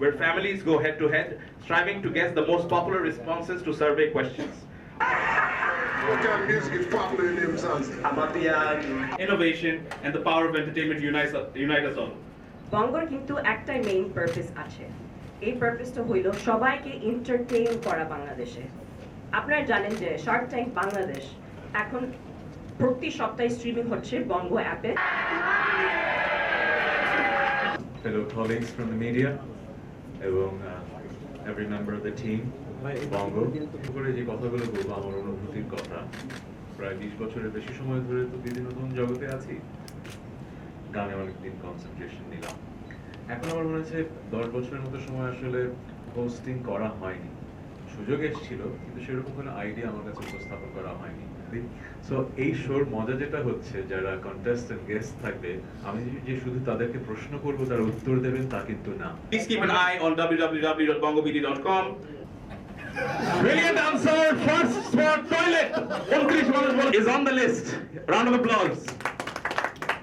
where families go head to head, striving to guess the most popular responses to survey questions. What kind of music is popular in them songs? Innovation and the power of entertainment unite us all. বঙ্গর কিন্তু একটাই main purpose আছে। এই পারপাসটা হইল সবাইকে entertain করা বাংলাদেশে। আপনারা জানেন যে শার্ক ট্যাঙ্ক বাংলাদেশ এখন প্রতি সপ্তাহে স্ট্রিমিং হচ্ছে বঙ্গ অ্যাপে। Fellow colleagues from the media এবং every member of the team বঙ্গ করে যে কথাগুলো বলবো আমার অনুভূতির কথা। প্রায় 20 বছরের বেশি সময় ধরে তো বিনোদন জগতে আছি, গানে অনেকদিন কনসেন্ট্রেশন নিলাম। এখন আমার মনে হচ্ছে 10 বছরের মতো সময় আসলে হোস্টিং করা হয়নি। সুযোগ এসেছিল কিন্তু সেরকম কোনো আইডিয়া আমার কাছে উপস্থাপন করা হয়নি। সো এই শোর মজা যেটা হচ্ছে, যারা কন্টেস্টেন্ট গেস্ট থাকবে, আমি যে শুধু তাদেরকে প্রশ্ন করব তারা উত্তর দেবেন তা কিন্তু না। Please keep an eye on www.bongobd.com. Brilliant answer, first for toilet. 29 মানুষ is on the list. Round of applause.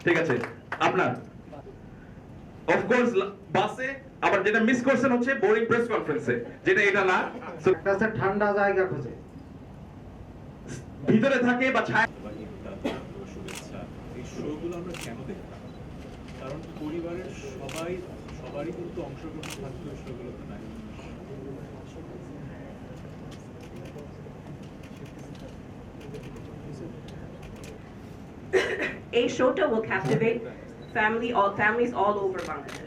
ঠিক আছে, আপনার of course বাসে আবার যেটা মিস করছেন হচ্ছে বোরিং প্রেস কনফারেন্সে, যেটা এটা না। একটা ঠান্ডা জায়গা খুঁজে ভিতরে থাকে বা ছায়া। শুভেচ্ছা। এই শোগুলো আমরা কেন দেখতাম? কারণ পরিবারের সবারই কিন্তু অংশগ্রহণ থাকতো এই শোগুলোতে নাই। এই শোটা will captivate families all over Bangladesh.